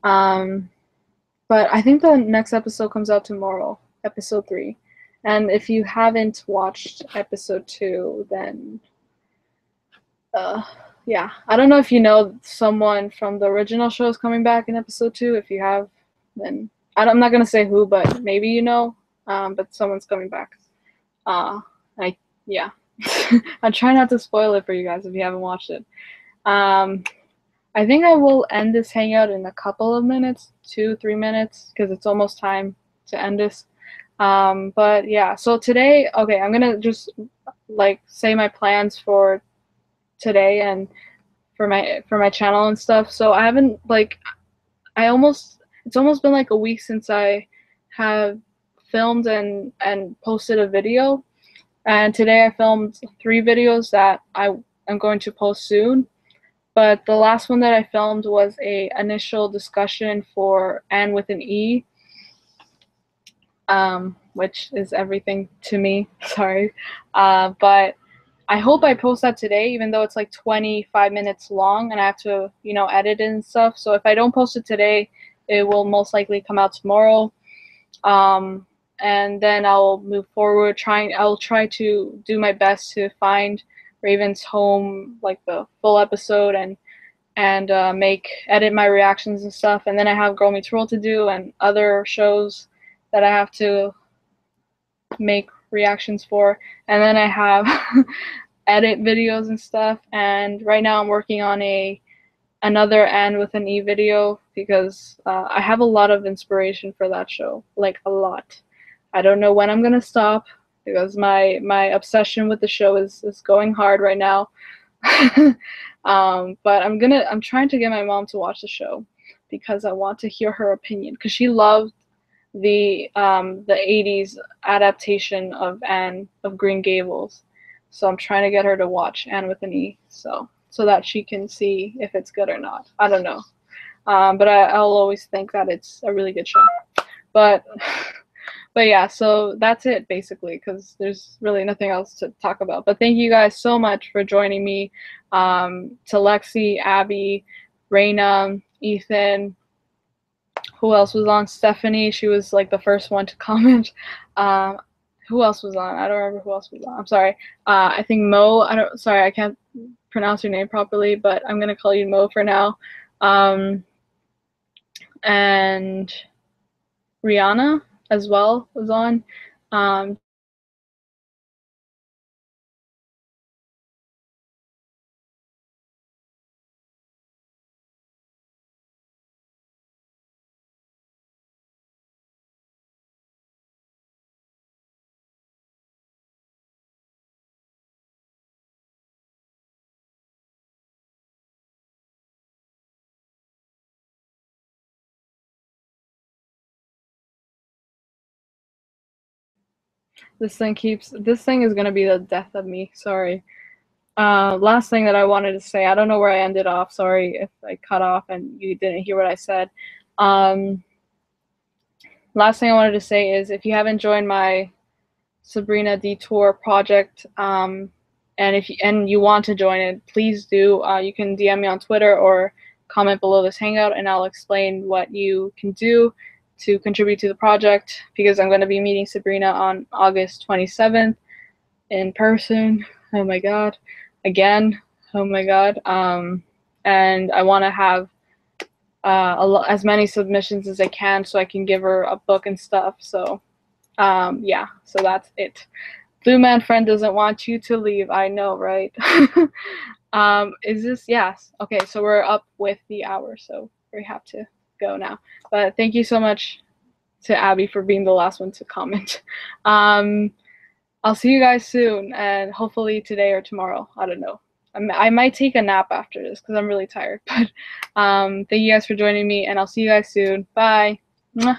Um, but I think the next episode comes out tomorrow, episode 3. And if you haven't watched episode 2, then uh, yeah, I don't know if you know someone from the original show is coming back in episode 2. If you have, then I'm not gonna say who, but maybe you know. But someone's coming back. Uh, I yeah. I'm trying not to spoil it for you guys if you haven't watched it. Um, I think I will end this hangout in a couple of minutes, 2-3 minutes, because it's almost time to end this. But yeah, so today, okay, I'm gonna just like say my plans for today and for my channel and stuff. So I haven't like it's almost been like a week since I have filmed and posted a video. And today I filmed 3 videos that I am going to post soon. But the last one that I filmed was a initial discussion for Anne with an E, which is everything to me. Sorry. But I hope I post that today, even though it's like 25 minutes long and I have to, edit it and stuff. So if I don't post it today, it will most likely come out tomorrow. And then I'll move forward. I'll try to do my best to find Raven's Home, like the full episode, and edit my reactions and stuff. And then I have Girl Meets World to do and other shows that I have to make reactions for. And then I have edit videos and stuff. And right now I'm working on another Anne with an E video because I have a lot of inspiration for that show, like a lot. I don't know when I'm gonna stop because my obsession with the show is going hard right now. But I'm trying to get my mom to watch the show because I want to hear her opinion because she loved the 80s adaptation of Anne of Green Gables. So I'm trying to get her to watch Anne with an E so that she can see if it's good or not. I don't know. But I'll always think that it's a really good show. But But yeah, so that's it basically, because there's really nothing else to talk about. But thank you guys so much for joining me. To Lexi, Abby, Raina, Ethan, who else was on? Stephanie, she was like the first one to comment. Um, who else was on? I don't remember who else was on. I'm sorry. I think Mo. Sorry, I can't pronounce your name properly, but I'm gonna call you Mo for now. And Rihanna as well was on. Um, this thing is gonna be the death of me. Sorry. Last thing that I wanted to say, I don't know where I ended off. Sorry if I cut off and you didn't hear what I said. Um, Last thing I wanted to say is if you haven't joined my Sabrina Detour project, and if you want to join it, please do. You can DM me on Twitter or comment below this hangout, and I'll explain what you can do to contribute to the project, because I'm going to be meeting Sabrina on August 27th in person. Oh my god, again. Oh my god. And I want to have as many submissions as I can so I can give her a book and stuff. So yeah, so that's it. Blue Man Friend doesn't want you to leave. I know, right? Is this? Yes. Okay, so we're up with the hour, so we have to go now. But thank you so much to Abby for being the last one to comment. I'll see you guys soon, and hopefully today or tomorrow. I don't know. I might take a nap after this because I'm really tired. But thank you guys for joining me, and I'll see you guys soon. Bye. Mwah.